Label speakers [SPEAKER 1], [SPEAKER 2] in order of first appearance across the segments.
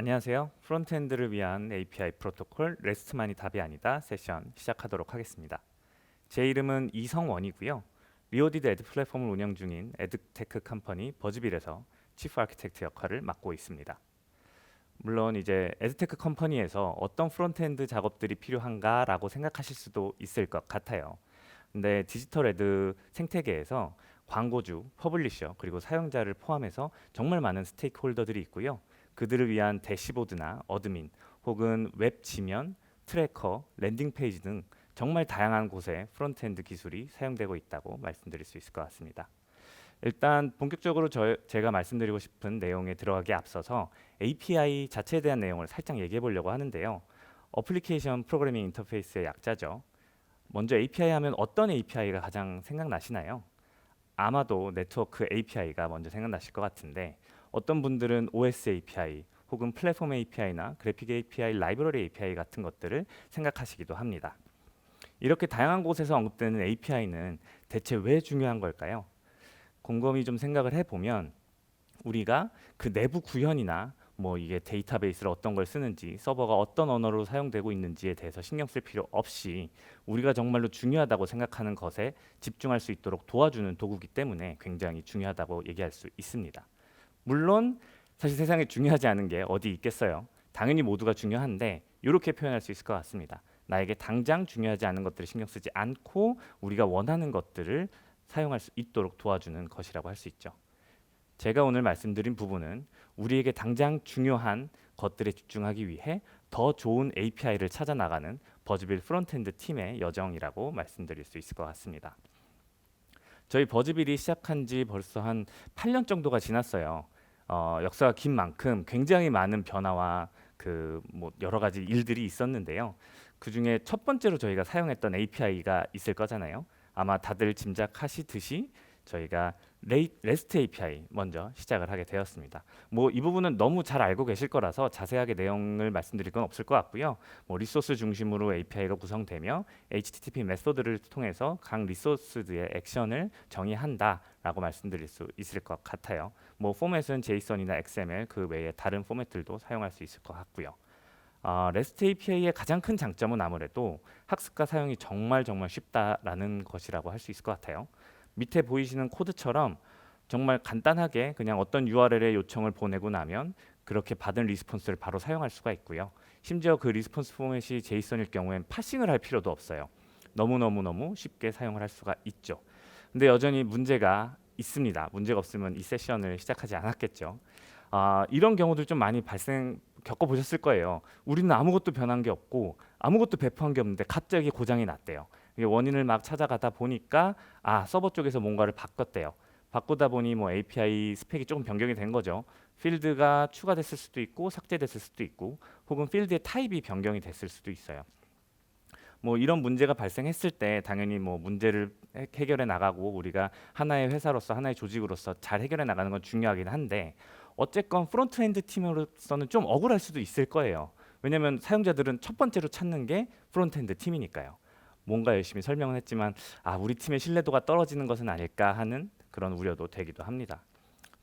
[SPEAKER 1] 안녕하세요. 프론트엔드를 위한 API 프로토콜 REST만이 답이 아니다 세션 시작하도록 하겠습니다. 제 이름은 이성원이고요. 리오디드 에드 플랫폼을 운영 중인 에드테크 컴퍼니 버즈빌에서 치프 아키텍트 역할을 맡고 있습니다. 물론 이제 에드테크 컴퍼니에서 어떤 프론트엔드 작업들이 필요한가라고 생각하실 수도 있을 것 같아요. 근데 디지털 에드 생태계에서 광고주, 퍼블리셔, 그리고 사용자를 포함해서 정말 많은 스테이크홀더들이 있고요. 그들을 위한 대시보드나 어드민, 혹은 웹 지면, 트래커, 랜딩 페이지 등 정말 다양한 곳에 프론트엔드 기술이 사용되고 있다고 말씀드릴 수 있을 것 같습니다. 일단 본격적으로 제가 말씀드리고 싶은 내용에 들어가기 앞서서 API 자체에 대한 내용을 살짝 얘기해 보려고 하는데요. 어플리케이션 프로그래밍 인터페이스의 약자죠. 먼저 API 하면 어떤 API가 가장 생각나시나요? 아마도 네트워크 API가 먼저 생각나실 것 같은데 어떤 분들은 OS API 혹은 플랫폼 API나 그래픽 API, 라이브러리 API 같은 것들을 생각하시기도 합니다. 이렇게 다양한 곳에서 언급되는 API는 대체 왜 중요한 걸까요? 곰곰이 좀 생각을 해보면 우리가 그 내부 구현이나 뭐 이게 데이터베이스를 어떤 걸 쓰는지 서버가 어떤 언어로 사용되고 있는지에 대해서 신경 쓸 필요 없이 우리가 정말로 중요하다고 생각하는 것에 집중할 수 있도록 도와주는 도구이기 때문에 굉장히 중요하다고 얘기할 수 있습니다. 물론 사실 세상에 중요하지 않은 게 어디 있겠어요. 당연히 모두가 중요한데 이렇게 표현할 수 있을 것 같습니다. 나에게 당장 중요하지 않은 것들을 신경 쓰지 않고 우리가 원하는 것들을 사용할 수 있도록 도와주는 것이라고 할 수 있죠. 제가 오늘 말씀드린 부분은 우리에게 당장 중요한 것들에 집중하기 위해 더 좋은 API를 찾아 나가는 버즈빌 프론트엔드 팀의 여정이라고 말씀드릴 수 있을 것 같습니다. 저희 버즈빌이 시작한 지 벌써 한 8년 정도가 지났어요. 역사가 긴 만큼 굉장히 많은 변화와 그 뭐 여러 가지 일들이 있었는데요. 그 중에 첫 번째로 저희가 사용했던 API가 있을 거잖아요. 아마 다들 짐작하시듯이 저희가 REST API 먼저 시작을 하게 되었습니다. 뭐 이 부분은 너무 잘 알고 계실 거라서 자세하게 내용을 말씀드릴 건 없을 것 같고요. 뭐 리소스 중심으로 API가 구성되며 HTTP 메소드를 통해서 각 리소스의 액션을 정의한다라고 말씀드릴 수 있을 것 같아요. 뭐 포맷은 JSON이나 XML 그 외에 다른 포맷들도 사용할 수 있을 것 같고요. REST API의 가장 큰 장점은 아무래도 학습과 사용이 정말 쉽다라는 것이라고 할 수 있을 것 같아요. 밑에 보이시는 코드처럼 정말 간단하게 그냥 어떤 URL에 요청을 보내고 나면 그렇게 받은 리스폰스를 바로 사용할 수가 있고요. 심지어 그 리스폰스 포맷이 JSON일 경우엔 파싱을 할 필요도 없어요. 너무 쉽게 사용을 할 수가 있죠. 근데 여전히 문제가 있습니다. 문제가 없으면 이 세션을 시작하지 않았겠죠. 이런 경우들 좀 많이 겪어보셨을 거예요. 우리는 아무것도 변한 게 없고 아무것도 배포한 게 없는데 갑자기 고장이 났대요. 이게 원인을 막 찾아가다 보니까 서버 쪽에서 뭔가를 바꿨대요. 바꾸다 보니 뭐 API 스펙이 조금 변경이 된 거죠. 필드가 추가됐을 수도 있고 삭제됐을 수도 있고 혹은 필드의 타입이 변경이 됐을 수도 있어요. 뭐 이런 문제가 발생했을 때 당연히 뭐 문제를 해결해 나가고 우리가 하나의 회사로서 하나의 조직으로서 잘 해결해 나가는 건 중요하긴 한데 어쨌건 프론트엔드 팀으로서는 좀 억울할 수도 있을 거예요. 왜냐하면 사용자들은 첫 번째로 찾는 게 프론트엔드 팀이니까요. 뭔가 열심히 설명을 했지만 우리 팀의 신뢰도가 떨어지는 것은 아닐까 하는 그런 우려도 되기도 합니다.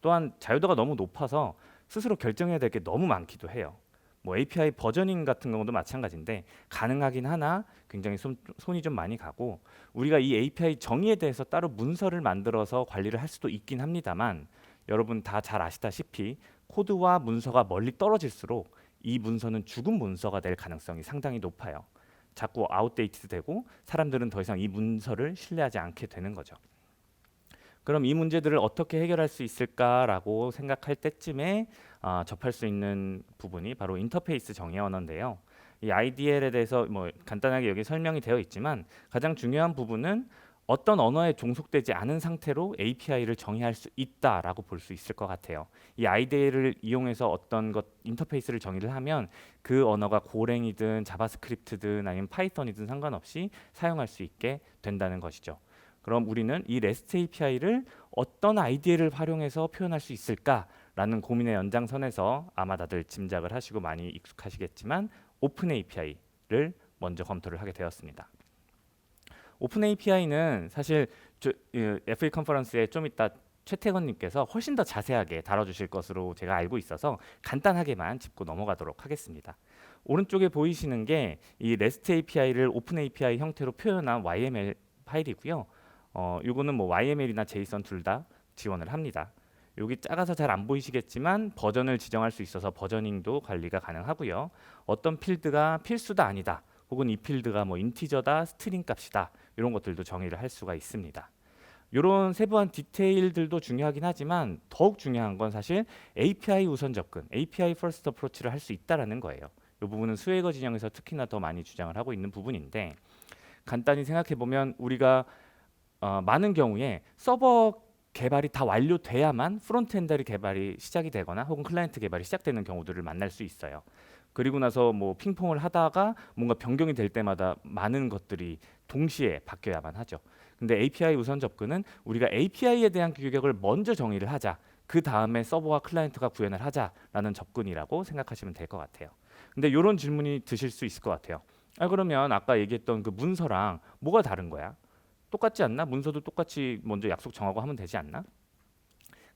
[SPEAKER 1] 또한 자유도가 너무 높아서 스스로 결정해야 될 게 너무 많기도 해요. 뭐 API 버저닝 같은 경우도 마찬가지인데 가능하긴 하나 굉장히 손이 좀 많이 가고 우리가 이 API 정의에 대해서 따로 문서를 만들어서 관리를 할 수도 있긴 합니다만 여러분 다 잘 아시다시피 코드와 문서가 멀리 떨어질수록 이 문서는 죽은 문서가 될 가능성이 상당히 높아요. 자꾸 아웃데이트 되고 사람들은 더 이상 이 문서를 신뢰하지 않게 되는 거죠. 그럼 이 문제들을 어떻게 해결할 수 있을까라고 생각할 때쯤에 접할 수 있는 부분이 바로 인터페이스 정의 언어인데요. 이 IDL에 대해서 뭐 간단하게 여기 설명이 되어 있지만 가장 중요한 부분은 어떤 언어에 종속되지 않은 상태로 API를 정의할 수 있다라고 볼 수 있을 것 같아요. 이 IDL을 이용해서 어떤 것 인터페이스를 정의를 하면 그 언어가 고랭이든 자바스크립트든 아니면 파이썬이든 상관없이 사용할 수 있게 된다는 것이죠. 그럼 우리는 이 REST API를 어떤 IDL을 활용해서 표현할 수 있을까라는 고민의 연장선에서 아마 다들 짐작을 하시고 많이 익숙하시겠지만 오픈 API를 먼저 검토를 하게 되었습니다. 오픈 API는 사실 FA 컨퍼런스에 좀 이따 최태건님께서 훨씬 더 자세하게 다뤄주실 것으로 제가 알고 있어서 간단하게만 짚고 넘어가도록 하겠습니다. 오른쪽에 보이시는 게 이 REST API를 오픈 API 형태로 표현한 YML 파일이고요. 이거는 뭐 YML이나 JSON 둘 다 지원을 합니다. 여기 작아서 잘 안 보이시겠지만 버전을 지정할 수 있어서 버저닝도 관리가 가능하고요. 어떤 필드가 필수다 아니다, 혹은 이 필드가 뭐 인티저다, 스트링 값이다, 이런 것들도 정의를 할 수가 있습니다. 이런 세부한 디테일들도 중요하긴 하지만 더욱 중요한 건 사실 API 우선 접근, API first approach를 할 수 있다라는 거예요. 이 부분은 스웨거 진영에서 특히나 더 많이 주장을 하고 있는 부분인데, 간단히 생각해 보면 우리가 많은 경우에 서버 개발이 다 완료돼야만 프론트엔드 개발이 시작이 되거나 혹은 클라이언트 개발이 시작되는 경우들을 만날 수 있어요. 그리고 나서 뭐 핑퐁을 하다가 뭔가 변경이 될 때마다 많은 것들이 동시에 바뀌어야만 하죠. 근데 API 우선 접근은 우리가 API에 대한 규격을 먼저 정의를 하자, 그 다음에 서버와 클라이언트가 구현을 하자라는 접근이라고 생각하시면 될 것 같아요. 근데 이런 질문이 드실 수 있을 것 같아요. 그러면 아까 얘기했던 그 문서랑 뭐가 다른 거야? 똑같지 않나? 문서도 똑같이 먼저 약속 정하고 하면 되지 않나?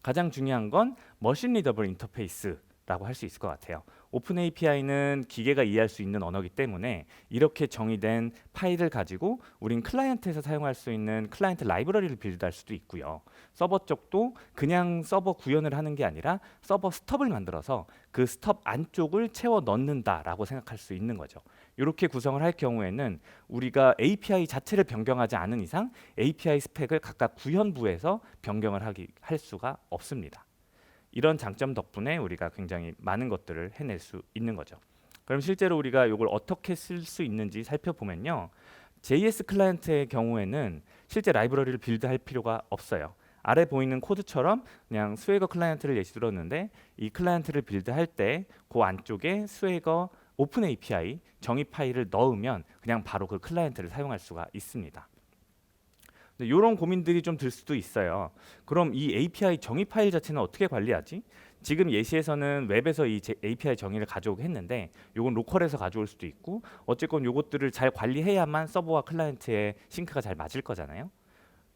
[SPEAKER 1] 가장 중요한 건 머신 리더블 인터페이스라고 할 수 있을 것 같아요. 오픈 API는 기계가 이해할 수 있는 언어이기 때문에 이렇게 정의된 파일을 가지고 우린 클라이언트에서 사용할 수 있는 클라이언트 라이브러리를 빌드할 수도 있고요. 서버 쪽도 그냥 서버 구현을 하는 게 아니라 서버 스톱을 만들어서 그 스톱 안쪽을 채워 넣는다라고 생각할 수 있는 거죠. 이렇게 구성을 할 경우에는 우리가 API 자체를 변경하지 않은 이상 API 스펙을 각각 구현부에서 변경을 할 수가 없습니다. 이런 장점 덕분에 우리가 굉장히 많은 것들을 해낼 수 있는 거죠. 그럼 실제로 우리가 이걸 어떻게 쓸 수 있는지 살펴보면요. JS 클라이언트의 경우에는 실제 라이브러리를 빌드할 필요가 없어요. 아래 보이는 코드처럼 그냥 스웨거 클라이언트를 예시 들었는데, 이 클라이언트를 빌드할 때 그 안쪽에 스웨거 오픈 API 정의 파일을 넣으면 그냥 바로 그 클라이언트를 사용할 수가 있습니다. 이런 고민들이 좀 들 수도 있어요. 그럼 이 API 정의 파일 자체는 어떻게 관리하지? 지금 예시에서는 웹에서 이 API 정의를 가져오게 했는데, 이건 로컬에서 가져올 수도 있고, 어쨌건 이것들을 잘 관리해야만 서버와 클라이언트의 싱크가 잘 맞을 거잖아요.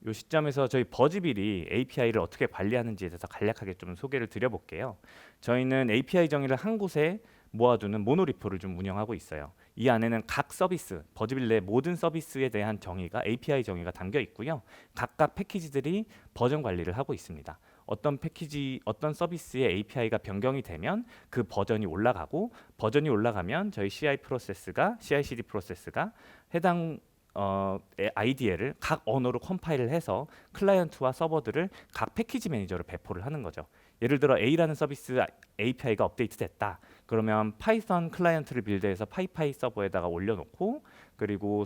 [SPEAKER 1] 이 시점에서 저희 버즈빌이 API를 어떻게 관리하는지에 대해서 간략하게 좀 소개를 드려볼게요. 저희는 API 정의를 한 곳에 모아두는 모노리포를 좀 운영하고 있어요. 이 안에는 각 서비스, 버즈빌 내 모든 서비스에 대한 정의가 API 정의가 담겨 있고요. 각각 패키지들이 버전 관리를 하고 있습니다. 어떤 패키지, 어떤 서비스의 API가 변경이 되면 그 버전이 올라가고, 버전이 올라가면 저희 CI/CD 프로세스가 해당 IDL을 각 언어로 컴파일을 해서 클라이언트와 서버들을 각 패키지 매니저로 배포를 하는 거죠. 예를 들어 A라는 서비스 API가 업데이트됐다. 그러면 파이썬 클라이언트를 빌드해서 파이파이 서버에다가 올려놓고, 그리고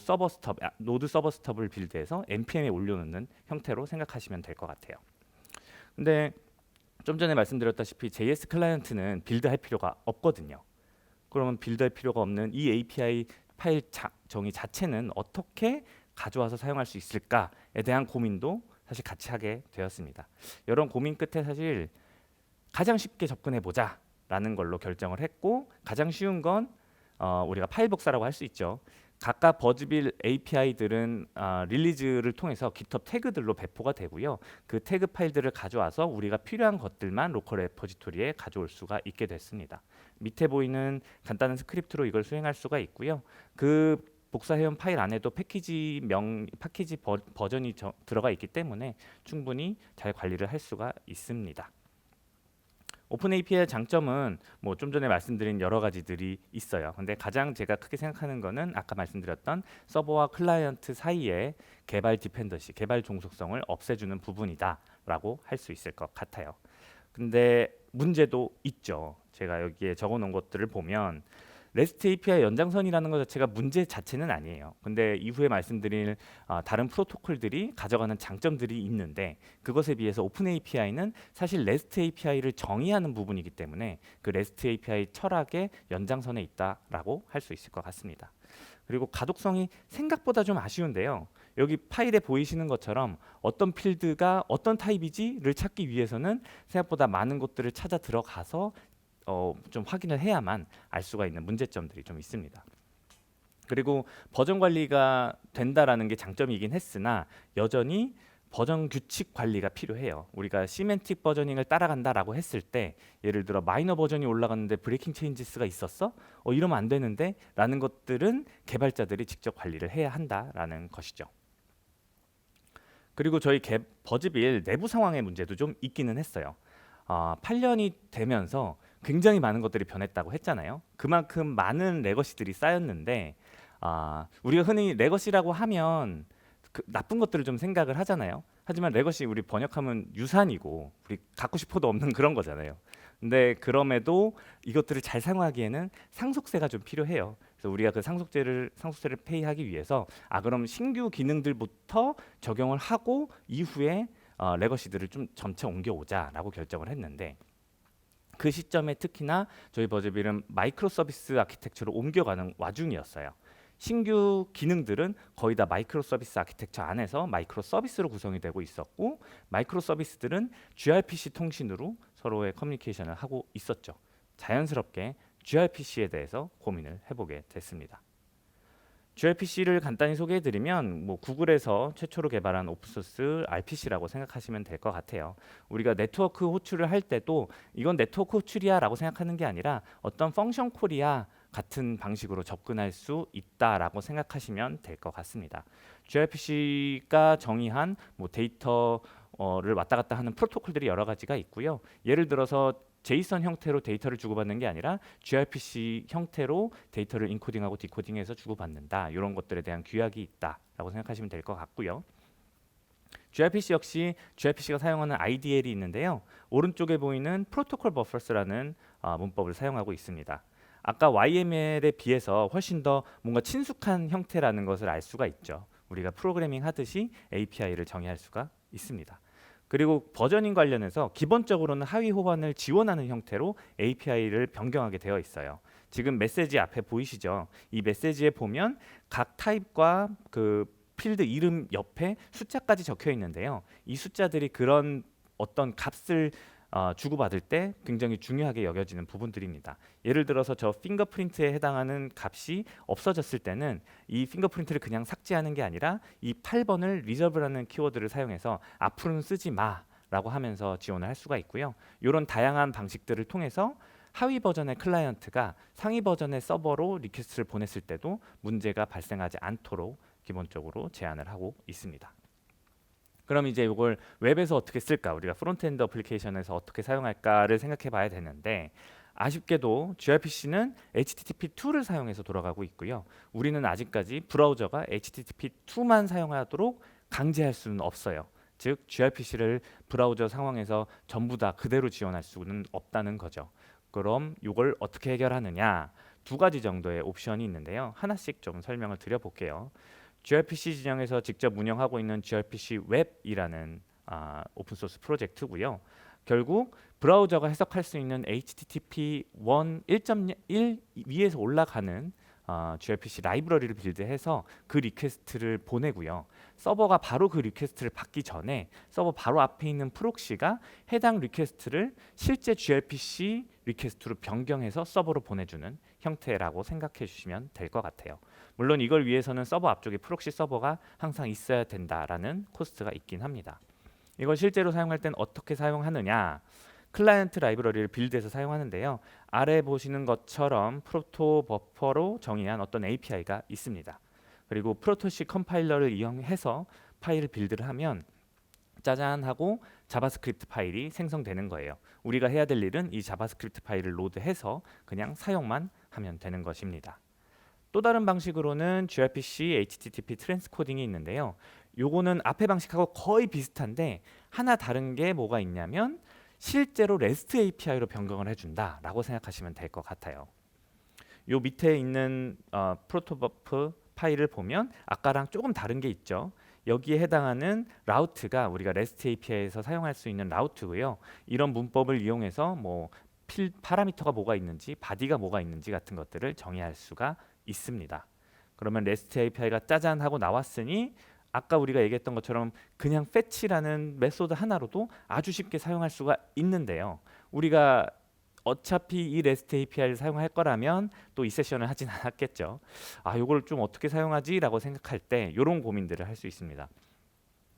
[SPEAKER 1] 노드 서버 스톱을 빌드해서 npm에 올려놓는 형태로 생각하시면 될 것 같아요. 근데 좀 전에 말씀드렸다시피 JS 클라이언트는 빌드할 필요가 없거든요. 그러면 빌드할 필요가 없는 이 API 파일 정의 자체는 어떻게 가져와서 사용할 수 있을까에 대한 고민도 사실 같이 하게 되었습니다. 이런 고민 끝에 사실 가장 쉽게 접근해 보자 라는 걸로 결정을 했고, 가장 쉬운 건 우리가 파일 복사라고 할 수 있죠. 각각 버즈빌 API들은 릴리즈를 통해서 GitHub 태그들로 배포가 되고요. 그 태그 파일들을 가져와서 우리가 필요한 것들만 로컬 레포지토리에 가져올 수가 있게 됐습니다. 밑에 보이는 간단한 스크립트로 이걸 수행할 수가 있고요. 그 복사해온 파일 안에도 패키지 버전이 들어가 있기 때문에 충분히 잘 관리를 할 수가 있습니다. 오픈 API의 장점은 뭐 좀 전에 말씀드린 여러 가지들이 있어요. 근데 가장 제가 크게 생각하는 거는 아까 말씀드렸던 서버와 클라이언트 사이의 개발 디펜던시, 개발 종속성을 없애주는 부분이다라고 할 수 있을 것 같아요. 근데 문제도 있죠. 제가 여기에 적어놓은 것들을 보면 REST API 연장선이라는 것 자체가 문제 자체는 아니에요. 근데 이후에 말씀드릴 다른 프로토콜들이 가져가는 장점들이 있는데, 그것에 비해서 오픈 API는 사실 REST API를 정의하는 부분이기 때문에 그 REST API 철학의 연장선에 있다라고 할 수 있을 것 같습니다. 그리고 가독성이 생각보다 좀 아쉬운데요. 여기 파일에 보이시는 것처럼 어떤 필드가 어떤 타입이지를 찾기 위해서는 생각보다 많은 것들을 찾아 들어가서 좀 확인을 해야만 알 수가 있는 문제점들이 좀 있습니다. 그리고 버전 관리가 된다라는 게 장점이긴 했으나 여전히 버전 규칙 관리가 필요해요. 우리가 시멘틱 버저닝을 따라간다라고 했을 때 예를 들어 마이너 버전이 올라갔는데 브레이킹 체인지스가 있었어? 이러면 안 되는데 라는 것들은 개발자들이 직접 관리를 해야 한다라는 것이죠. 그리고 저희 버즈빌 내부 상황의 문제도 좀 있기는 했어요. 8년이 되면서 굉장히 많은 것들이 변했다고 했잖아요. 그만큼 많은 레거시들이 쌓였는데 우리가 흔히 레거시라고 하면 그 나쁜 것들을 좀 생각을 하잖아요. 하지만 레거시 우리 번역하면 유산이고 우리 갖고 싶어도 없는 그런 거잖아요. 근데 그럼에도 이것들을 잘 사용하기에는 상속세가 좀 필요해요. 그래서 우리가 그 상속세를 페이하기 위해서 그럼 신규 기능들부터 적용을 하고 이후에 레거시들을 좀 점차 옮겨오자라고 결정을 했는데 그 시점에 특히나 저희 버즈빌은 마이크로 서비스 아키텍처로 옮겨가는 와중이었어요. 신규 기능들은 거의 다 마이크로 서비스 아키텍처 안에서 마이크로 서비스로 구성이 되고 있었고 마이크로 서비스들은 gRPC 통신으로 서로의 커뮤니케이션을 하고 있었죠. 자연스럽게 gRPC에 대해서 고민을 해보게 됐습니다. gRPC를 간단히 소개해드리면 구글에서 최초로 개발한 오픈소스 RPC라고 생각하시면 될 것 같아요. 우리가 네트워크 호출을 할 때도 이건 네트워크 호출이야 라고 생각하는 게 아니라 어떤 펑션 콜이야 같은 방식으로 접근할 수 있다라고 생각하시면 될 것 같습니다. gRPC가 정의한 데이터를 왔다 갔다 하는 프로토콜들이 여러 가지가 있고요. 예를 들어서 제이선 형태로 데이터를 주고받는 게 아니라 gRPC 형태로 데이터를 인코딩하고 디코딩해서 주고받는다. 이런 것들에 대한 규약이 있다라고 생각하시면 될 것 같고요. gRPC 역시 gRPC가 사용하는 IDL이 있는데요. 오른쪽에 보이는 프로토콜 버퍼스라는 문법을 사용하고 있습니다. 아까 YML에 비해서 훨씬 더 뭔가 친숙한 형태라는 것을 알 수가 있죠. 우리가 프로그래밍 하듯이 API를 정의할 수가 있습니다. 그리고 버저닝 관련해서 기본적으로는 하위 호환을 지원하는 형태로 API를 변경하게 되어 있어요. 지금 메시지 앞에 보이시죠? 이 메시지에 보면 각 타입과 그 필드 이름 옆에 숫자까지 적혀 있는데요. 이 숫자들이 그런 어떤 값을 주고받을 때 굉장히 중요하게 여겨지는 부분들입니다. 예를 들어서 저 핑거프린트에 해당하는 값이 없어졌을 때는 이 핑거프린트를 그냥 삭제하는 게 아니라 이 8번을 리저브라는 키워드를 사용해서 앞으로는 쓰지 마라고 하면서 지원을 할 수가 있고요. 이런 다양한 방식들을 통해서 하위 버전의 클라이언트가 상위 버전의 서버로 리퀘스트를 보냈을 때도 문제가 발생하지 않도록 기본적으로 제한을 하고 있습니다. 그럼 이제 이걸 웹에서 어떻게 쓸까? 우리가 프론트엔드 어플리케이션에서 어떻게 사용할까를 생각해 봐야 되는데 아쉽게도 gRPC는 HTTP2를 사용해서 돌아가고 있고요. 우리는 아직까지 브라우저가 HTTP2만 사용하도록 강제할 수는 없어요. 즉 gRPC를 브라우저 상황에서 전부 다 그대로 지원할 수는 없다는 거죠. 그럼 이걸 어떻게 해결하느냐? 두 가지 정도의 옵션이 있는데요. 하나씩 좀 설명을 드려볼게요. gRPC 진영에서 직접 운영하고 있는 gRPC 웹이라는 오픈소스 프로젝트고요. 결국 브라우저가 해석할 수 있는 HTTP 1.1 위에서 올라가는 gRPC 라이브러리를 빌드해서 그 리퀘스트를 보내고요. 서버가 바로 그 리퀘스트를 받기 전에 서버 바로 앞에 있는 프록시가 해당 리퀘스트를 실제 gRPC 리퀘스트로 변경해서 서버로 보내주는 형태라고 생각해 주시면 될 것 같아요. 물론 이걸 위해서는 서버 앞쪽에 프록시 서버가 항상 있어야 된다라는 코스트가 있긴 합니다. 이걸 실제로 사용할 땐 어떻게 사용하느냐? 클라이언트 라이브러리를 빌드해서 사용하는데요. 아래 보시는 것처럼 프로토 버퍼로 정의한 어떤 API가 있습니다. 그리고 프로토C 컴파일러를 이용해서 파일을 빌드를 하면 짜잔 하고 자바스크립트 파일이 생성되는 거예요. 우리가 해야 될 일은 이 자바스크립트 파일을 로드해서 그냥 사용만 하면 되는 것입니다. 또 다른 방식으로는 gRPC HTTP 트랜스코딩이 있는데요. 요거는 앞의 방식하고 거의 비슷한데 하나 다른 게 뭐가 있냐면 실제로 REST API로 변경을 해준다라고 생각하시면 될 것 같아요. 요 밑에 있는 프로토버프 파일을 보면 아까랑 조금 다른 게 있죠. 여기에 해당하는 라우트가 우리가 REST API에서 사용할 수 있는 라우트고요. 이런 문법을 이용해서 파라미터가 뭐가 있는지, 바디가 뭐가 있는지 같은 것들을 정의할 수가 있습니다. 그러면 REST API가 짜잔 하고 나왔으니 아까 우리가 얘기했던 것처럼 그냥 fetch라는 메소드 하나로도 아주 쉽게 사용할 수가 있는데요. 우리가 어차피 이 REST API를 사용할 거라면 또 이 세션을 하진 않았겠죠. 이걸 좀 어떻게 사용하지? 라고 생각할 때 이런 고민들을 할 수 있습니다.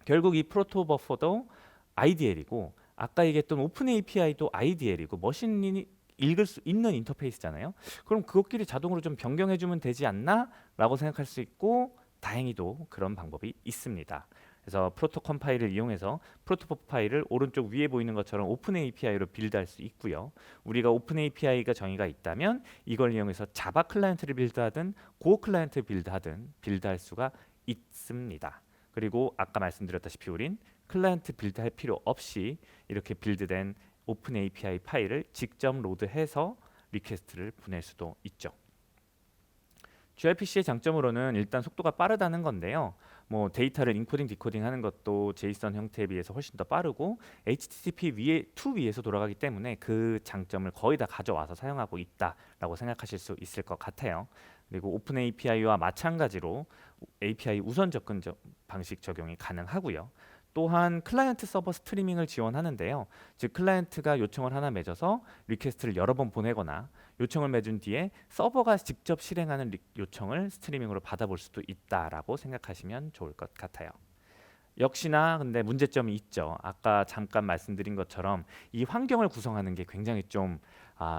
[SPEAKER 1] 결국 이 프로토 버퍼도 IDL이고 아까 얘기했던 오픈 API도 IDL이고 머신이 읽을 수 있는 인터페이스잖아요. 그럼 그것끼리 자동으로 좀 변경해 주면 되지 않나? 라고 생각할 수 있고 다행히도 그런 방법이 있습니다. 그래서 프로토 컴파일을 이용해서 프로토 파일을 오른쪽 위에 보이는 것처럼 오픈 API로 빌드할 수 있고요. 우리가 오픈 API가 정의가 있다면 이걸 이용해서 자바 클라이언트를 빌드하든 고 클라이언트 빌드하든 빌드할 수가 있습니다. 그리고 아까 말씀드렸다시피 우린 클라이언트 빌드할 필요 없이 이렇게 빌드된 오픈 API 파일을 직접 로드해서 리퀘스트를 보낼 수도 있죠. gRPC의 장점으로는 일단 속도가 빠르다는 건데요. 뭐 데이터를 인코딩 디코딩 하는 것도 제이슨 형태에 비해서 훨씬 더 빠르고 HTTP 위에서 돌아가기 때문에 그 장점을 거의 다 가져와서 사용하고 있다라고 생각하실 수 있을 것 같아요. 그리고 오픈 API와 마찬가지로 API 우선 접근 방식 적용이 가능하고요. 또한 클라이언트 서버 스트리밍을 지원하는데요. 즉 클라이언트가 요청을 하나 맺어서 리퀘스트를 여러 번 보내거나 요청을 맺은 뒤에 서버가 직접 실행하는 요청을 스트리밍으로 받아볼 수도 있다라고 생각하시면 좋을 것 같아요. 역시나 근데 문제점이 있죠. 아까 잠깐 말씀드린 것처럼 이 환경을 구성하는 게 굉장히 좀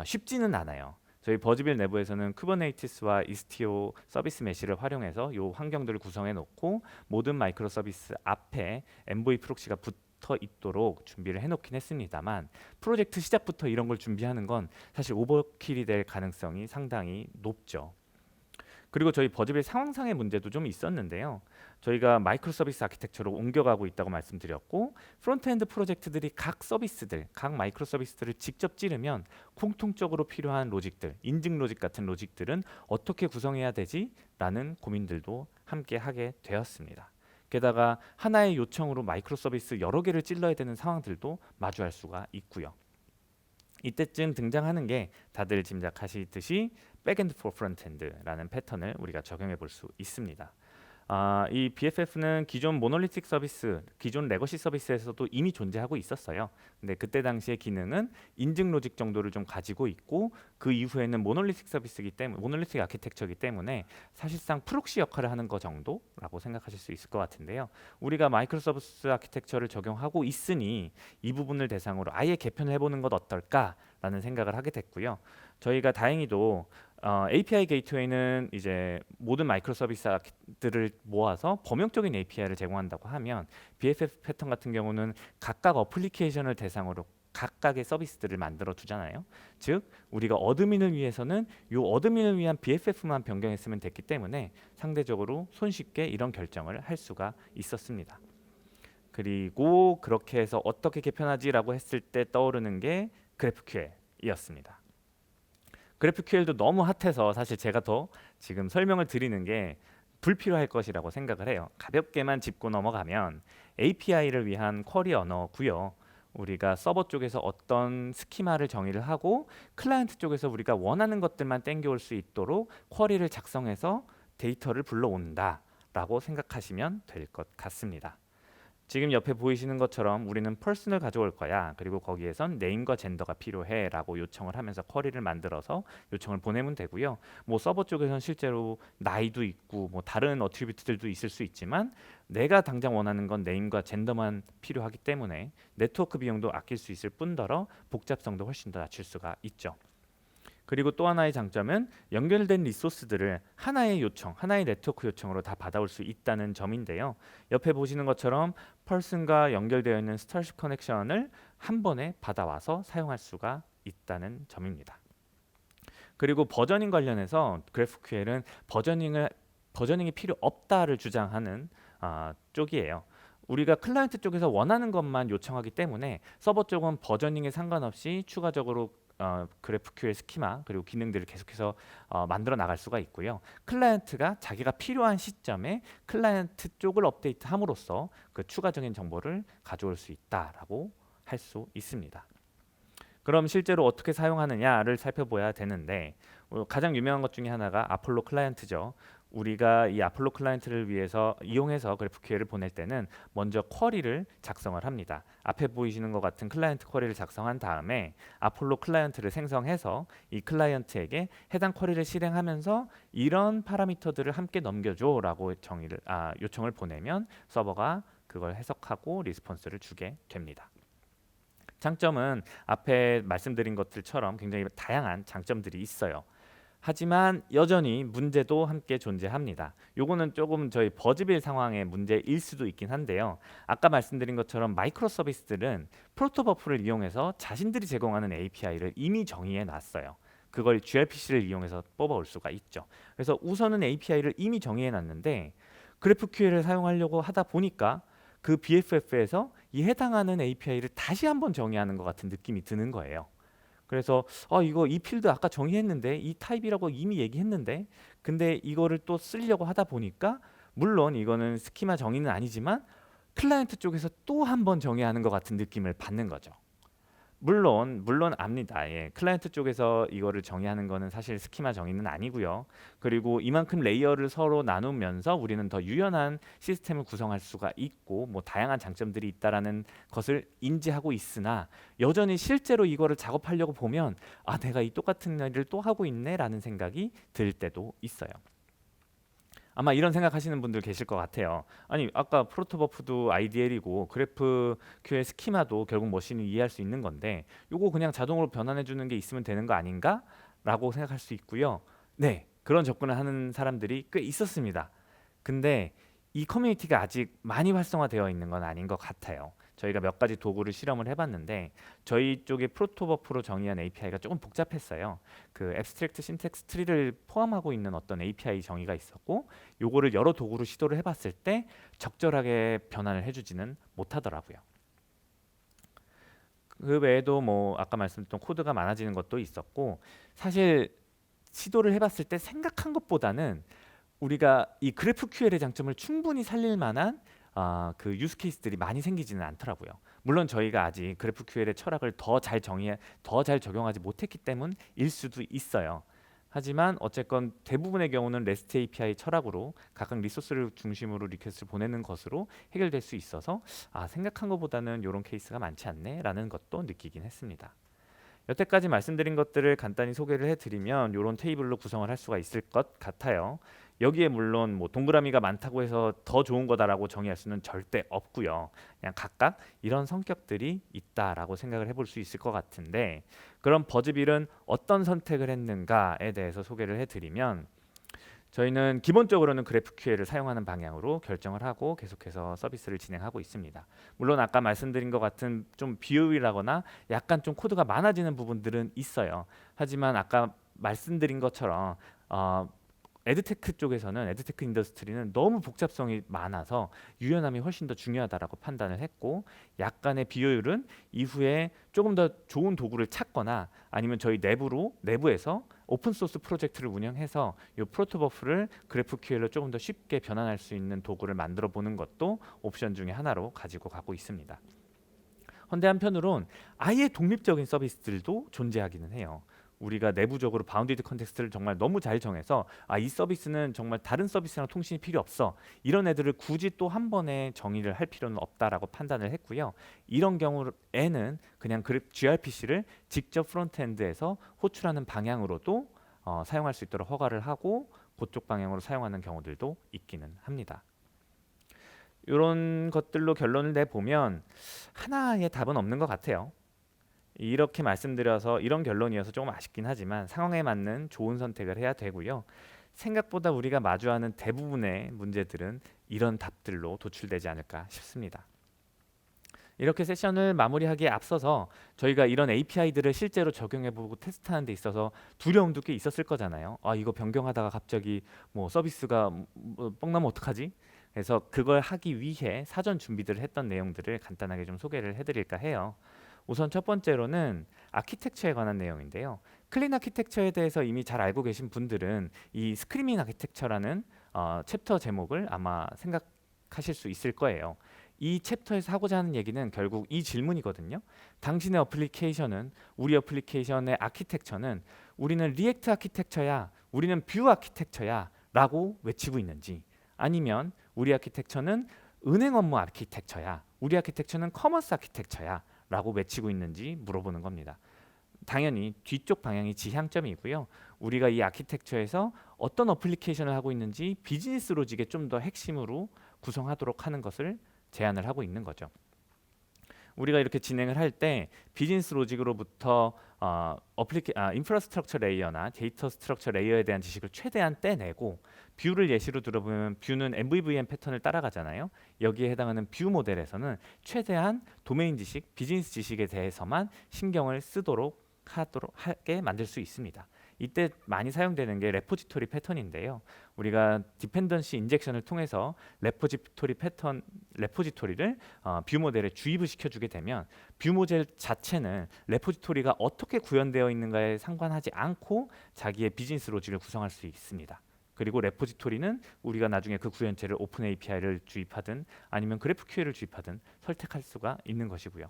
[SPEAKER 1] 쉽지는 않아요. 저희 버즈빌 내부에서는 쿠버네이티스와 이스티오 서비스 메시를 활용해서 이 환경들을 구성해 놓고 모든 마이크로 서비스 앞에 엔보이 프록시가 붙어 있도록 준비를 해놓긴 했습니다만 프로젝트 시작부터 이런 걸 준비하는 건 사실 오버킬이 될 가능성이 상당히 높죠. 그리고 저희 버즈빌 상황상의 문제도 좀 있었는데요. 저희가 마이크로 서비스 아키텍처로 옮겨가고 있다고 말씀드렸고 프론트엔드 프로젝트들이 각 서비스들, 각 마이크로 서비스들을 직접 찌르면 공통적으로 필요한 로직들, 인증 로직 같은 로직들은 어떻게 구성해야 되지? 라는 고민들도 함께 하게 되었습니다. 게다가 하나의 요청으로 마이크로 서비스 여러 개를 찔러야 되는 상황들도 마주할 수가 있고요. 이때쯤 등장하는 게 다들 짐작하시듯이 백엔드 포 프론트엔드라는 패턴을 우리가 적용해 볼 수 있습니다. 이 BFF는 기존 모놀리틱 서비스, 기존 레거시 서비스에서도 이미 존재하고 있었어요. 근데 그때 당시의 기능은 인증 로직 정도를 좀 가지고 있고 그 이후에는 모놀리틱 서비스이기 때문에 모놀리틱 아키텍처이기 때문에 사실상 프록시 역할을 하는 거 정도라고 생각하실 수 있을 것 같은데요. 우리가 마이크로 서비스 아키텍처를 적용하고 있으니 이 부분을 대상으로 아예 개편을 해보는 것 어떨까라는 생각을 하게 됐고요. 저희가 다행히도 API 게이트웨이는 이제 모든 마이크로 서비스들을 모아서 범용적인 API를 제공한다고 하면 BFF 패턴 같은 경우는 각각 어플리케이션을 대상으로 각각의 서비스들을 만들어 두잖아요. 즉 우리가 어드민을 위해서는 이 어드민을 위한 BFF만 변경했으면 됐기 때문에 상대적으로 손쉽게 이런 결정을 할 수가 있었습니다. 그리고 그렇게 해서 어떻게 개편하지라고 했을 때 떠오르는 게 GraphQL이었습니다. GraphQL도 너무 핫해서 사실 제가 더 지금 설명을 드리는 게 불필요할 것이라고 생각을 해요. 가볍게만 짚고 넘어가면 API를 위한 쿼리 언어고요. 우리가 서버 쪽에서 어떤 스키마를 정의를 하고 클라이언트 쪽에서 우리가 원하는 것들만 땡겨올 수 있도록 쿼리를 작성해서 데이터를 불러온다라고 생각하시면 될 것 같습니다. 지금 옆에 보이시는 것처럼 우리는 person을 가져올 거야. 그리고 거기에선 네임과 젠더가 필요해 라고 요청을 하면서 쿼리를 만들어서 요청을 보내면 되고요. 뭐 서버 쪽에선 실제로 나이도 있고 뭐 다른 어트리뷰트들도 있을 수 있지만 내가 당장 원하는 건 네임과 젠더만 필요하기 때문에 네트워크 비용도 아낄 수 있을 뿐더러 복잡성도 훨씬 더 낮출 수가 있죠. 그리고 또 하나의 장점은 연결된 리소스들을 하나의 요청, 하나의 네트워크 요청으로 다 받아올 수 있다는 점인데요. 옆에 보시는 것처럼 펄슨과 연결되어 있는 스타쉽 커넥션을 한 번에 받아와서 사용할 수가 있다는 점입니다. 그리고 버저닝 관련해서 GraphQL은 버저닝이 필요 없다를 주장하는 쪽이에요. 우리가 클라이언트 쪽에서 원하는 것만 요청하기 때문에 서버 쪽은 버저닝에 상관없이 추가적으로 GraphQL 스키마 그리고 기능들을 계속해서 만들어 나갈 수가 있고요. 클라이언트가 자기가 필요한 시점에 클라이언트 쪽을 업데이트함으로써 그 추가적인 정보를 가져올 수 있다라고 할 수 있습니다. 그럼 실제로 어떻게 사용하느냐를 살펴봐야 되는데 가장 유명한 것 중에 하나가 아폴로 클라이언트죠. 우리가 이 아폴로 클라이언트를 위해서 이용해서 GraphQL을 보낼 때는 먼저 쿼리를 작성을 합니다. 앞에 보이시는 것 같은 클라이언트 쿼리를 작성한 다음에 아폴로 클라이언트를 생성해서 이 클라이언트에게 해당 쿼리를 실행하면서 이런 파라미터들을 함께 넘겨줘 라고 요청을 보내면 서버가 그걸 해석하고 리스폰스를 주게 됩니다. 장점은 앞에 말씀드린 것들처럼 굉장히 다양한 장점들이 있어요. 하지만 여전히 문제도 함께 존재합니다. 요거는 조금 저희 버즈빌 상황의 문제일 수도 있긴 한데요. 아까 말씀드린 것처럼 마이크로 서비스들은 프로토버프를 이용해서 자신들이 제공하는 API를 이미 정의해 놨어요. 그걸 gRPC를 이용해서 뽑아올 수가 있죠. 그래서 우선은 API를 이미 정의해 놨는데 GraphQL을 사용하려고 하다 보니까 그 BFF에서 이 해당하는 API를 다시 한번 정의하는 것 같은 느낌이 드는 거예요. 그래서 이거 이 필드 아까 정의했는데 이 타입이라고 이미 얘기했는데 근데 이거를 또 쓰려고 하다 보니까 물론 이거는 스키마 정의는 아니지만 클라이언트 쪽에서 또 한 번 정의하는 것 같은 느낌을 받는 거죠. 물론 압니다. 예. 클라이언트 쪽에서 이거를 정의하는 거는 사실 스키마 정의는 아니고요. 그리고 이만큼 레이어를 서로 나누면서 우리는 더 유연한 시스템을 구성할 수가 있고 뭐 다양한 장점들이 있다라는 것을 인지하고 있으나 여전히 실제로 이거를 작업하려고 보면 내가 이 똑같은 일을 또 하고 있네라는 생각이 들 때도 있어요. 아마 이런 생각하시는 분들 계실 것 같아요. 아니 아까 프로토버프도 IDL이고 GraphQL 스키마도 결국 머신이 이해할 수 있는 건데 요거 그냥 자동으로 변환해 주는 게 있으면 되는 거 아닌가? 라고 생각할 수 있고요. 네, 그런 접근을 하는 사람들이 꽤 있었습니다. 근데 이 커뮤니티가 아직 많이 활성화되어 있는 건 아닌 것 같아요. 저희가 몇 가지 도구를 실험을 해봤는데 저희 쪽에 프로토버프로 정의한 API가 조금 복잡했어요. 그 앱스트랙트 신텍스 트리를 포함하고 있는 어떤 API 정의가 있었고 요거를 여러 도구로 시도를 해봤을 때 적절하게 변환을 해주지는 못하더라고요. 그 외에도 뭐 아까 말씀드렸던 코드가 많아지는 것도 있었고 사실 시도를 해봤을 때 생각한 것보다는 우리가 이 GraphQL의 장점을 충분히 살릴 만한 그 유스 케이스들이 많이 생기지는 않더라고요. 물론 저희가 아직 GraphQL의 철학을 더 잘 적용하지 못했기 때문일 수도 있어요. 하지만 어쨌건 대부분의 경우는 REST API 철학으로 각각 리소스를 중심으로 리퀘스트를 보내는 것으로 해결될 수 있어서 생각한 것보다는 이런 케이스가 많지 않네라는 것도 느끼긴 했습니다. 여태까지 말씀드린 것들을 간단히 소개를 해드리면 이런 테이블로 구성을 할 수가 있을 것 같아요. 여기에 물론 뭐 동그라미가 많다고 해서 더 좋은 거다라고 정의할 수는 절대 없고요. 그냥 각각 이런 성격들이 있다라고 생각을 해볼 수 있을 것 같은데 그럼 버즈빌은 어떤 선택을 했는가에 대해서 소개를 해드리면 저희는 기본적으로는 GraphQL을 사용하는 방향으로 결정을 하고 계속해서 서비스를 진행하고 있습니다. 물론 아까 말씀드린 것 같은 좀 비효율이라거나 약간 좀 코드가 많아지는 부분들은 있어요. 하지만 아까 말씀드린 것처럼 에드테크 쪽에서는 에드테크 인더스트리는 너무 복잡성이 많아서 유연함이 훨씬 더 중요하다라고 판단을 했고 약간의 비효율은 이후에 조금 더 좋은 도구를 찾거나 아니면 저희 내부에서 오픈소스 프로젝트를 운영해서 이 프로토버프를 GraphQL로 조금 더 쉽게 변환할 수 있는 도구를 만들어 보는 것도 옵션 중에 하나로 가지고 가고 있습니다. 그런데 한편으론 아예 독립적인 서비스들도 존재하기는 해요. 우리가 내부적으로 바운디드 컨텍스트를 정말 너무 잘 정해서 이 서비스는 정말 다른 서비스랑 통신이 필요 없어 이런 애들을 굳이 또 한 번에 정의를 할 필요는 없다라고 판단을 했고요. 이런 경우에는 그냥 gRPC를 직접 프론트엔드에서 호출하는 방향으로도 사용할 수 있도록 허가를 하고 그쪽 방향으로 사용하는 경우들도 있기는 합니다. 이런 것들로 결론을 내보면 하나의 답은 없는 것 같아요. 이렇게 말씀드려서 이런 결론이어서 조금 아쉽긴 하지만 상황에 맞는 좋은 선택을 해야 되고요. 생각보다 우리가 마주하는 대부분의 문제들은 이런 답들로 도출되지 않을까 싶습니다. 이렇게 세션을 마무리하기에 앞서서 저희가 이런 API들을 실제로 적용해보고 테스트하는 데 있어서 두려움도 꽤 있었을 거잖아요. 이거 변경하다가 갑자기 뭐 서비스가 뻥나면 어떡하지? 그래서 그걸 하기 위해 사전 준비들을 했던 내용들을 간단하게 좀 소개를 해드릴까 해요. 우선 첫 번째로는 아키텍처에 관한 내용인데요. 클린 아키텍처에 대해서 이미 잘 알고 계신 분들은 이 스크리밍 아키텍처라는 챕터 제목을 아마 생각하실 수 있을 거예요. 이 챕터에서 하고자 하는 얘기는 결국 이 질문이거든요. 당신의 어플리케이션은 우리 어플리케이션의 아키텍처는 우리는 리액트 아키텍처야 우리는 뷰 아키텍처야 라고 외치고 있는지 아니면 우리 아키텍처는 은행 업무 아키텍처야 우리 아키텍처는 커머스 아키텍처야 라고 외치고 있는지 물어보는 겁니다. 당연히 뒤쪽 방향이 지향점이고요. 우리가 이 아키텍처에서 어떤 어플리케이션을 하고 있는지 비즈니스 로직의 좀 더 핵심으로 구성하도록 하는 것을 제안을 하고 있는 거죠. 우리가 이렇게 진행을 할 때 비즈니스 로직으로부터 인프라스트럭처 레이어나 데이터 스트럭처 레이어에 대한 지식을 최대한 떼내고, 뷰를 예시로 들어보면 뷰는 MVVM 패턴을 따라가잖아요. 여기에 해당하는 뷰 모델에서는 최대한 도메인 지식, 비즈니스 지식에 대해서만 신경을 쓰도록 하게 만들 수 있습니다. 이때 많이 사용되는 게 레포지토리 패턴인데요. 우리가 디펜던시 인젝션을 통해서 레포지토리를 뷰 모델에 주입을 시켜주게 되면 뷰 모델 자체는 레포지토리가 어떻게 구현되어 있는가에 상관하지 않고 자기의 비즈니스 로직을 구성할 수 있습니다. 그리고 레포지토리는 우리가 나중에 그 구현체를 오픈 API를 주입하든 아니면 GraphQL을 주입하든 선택할 수가 있는 것이고요.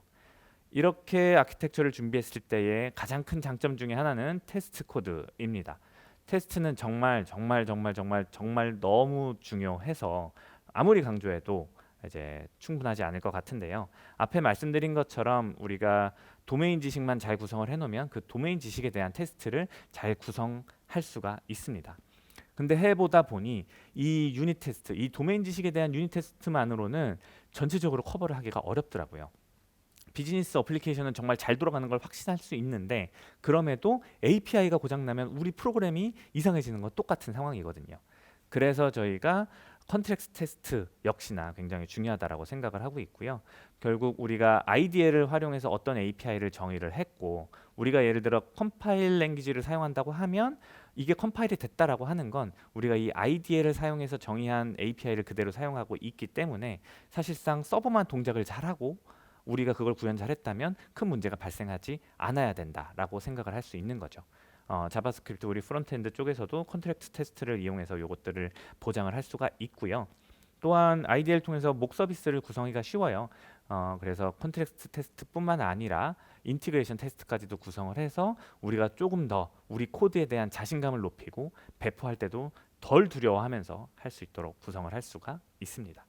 [SPEAKER 1] 이렇게 아키텍처를 준비했을 때의 가장 큰 장점 중에 하나는 테스트 코드입니다. 테스트는 정말 너무 중요해서 아무리 강조해도 이제 충분하지 않을 것 같은데요. 앞에 말씀드린 것처럼 우리가 도메인 지식만 잘 구성을 해놓으면 그 도메인 지식에 대한 테스트를 잘 구성할 수가 있습니다. 근데 해보다 보니 이 유닛 테스트, 이 도메인 지식에 대한 유닛 테스트만으로는 전체적으로 커버를 하기가 어렵더라고요. 비즈니스 어플리케이션은 정말 잘 돌아가는 걸 확신할 수 있는데, 그럼에도 API가 고장나면 우리 프로그램이 이상해지는 건 똑같은 상황이거든요. 그래서 저희가 컨텍스트 테스트 역시나 굉장히 중요하다고 생각을 하고 있고요. 결국 우리가 IDL을 활용해서 어떤 API를 정의를 했고, 우리가 예를 들어 컴파일 랭귀지를 사용한다고 하면 이게 컴파일이 됐다라고 하는 건 우리가 이 IDL을 사용해서 정의한 API를 그대로 사용하고 있기 때문에 사실상 서버만 동작을 잘하고 우리가 그걸 구현 잘했다면 큰 문제가 발생하지 않아야 된다라고 생각을 할 수 있는 거죠. 자바스크립트 우리 프론트엔드 쪽에서도 컨트랙트 테스트를 이용해서 이것들을 보장을 할 수가 있고요. 또한 IDL 통해서 목 서비스를 구성하기가 쉬워요. 그래서 컨트랙트 테스트뿐만 아니라 인티그레이션 테스트까지도 구성을 해서 우리가 조금 더 우리 코드에 대한 자신감을 높이고 배포할 때도 덜 두려워하면서 할 수 있도록 구성을 할 수가 있습니다.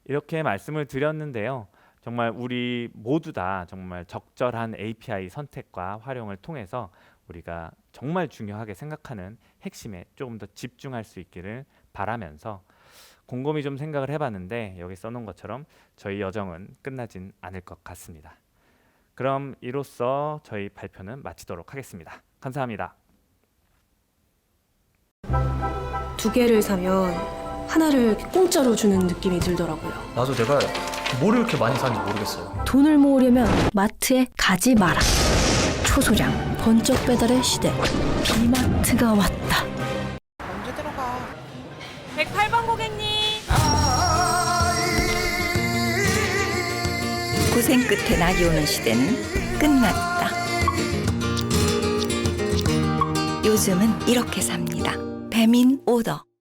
[SPEAKER 1] 이렇게 말씀을 드렸는데요. 정말 우리 모두 다 정말 적절한 API 선택과 활용을 통해서 우리가 정말 중요하게 생각하는 핵심에 조금 더 집중할 수 있기를 바라면서 곰곰이 좀 생각을 해봤는데, 여기 써놓은 것처럼 저희 여정은 끝나진 않을 것 같습니다. 그럼 이로써 저희 발표는 마치도록 하겠습니다. 감사합니다.
[SPEAKER 2] 두 개를 사면 하나를 공짜로 주는 느낌이 들더라고요.
[SPEAKER 3] 나도 내가 뭘 이렇게 많이 사는지 모르겠어요.
[SPEAKER 2] 돈을 모으려면 마트에 가지 마라. 초소량 번쩍 배달의 시대. 비마트가 왔다.
[SPEAKER 4] 언제 들어가?
[SPEAKER 5] 108번 고객님.
[SPEAKER 6] 고생 끝에 낙이 오는 시대는 끝났다. 요즘은 이렇게 삽니다. 배민 오더.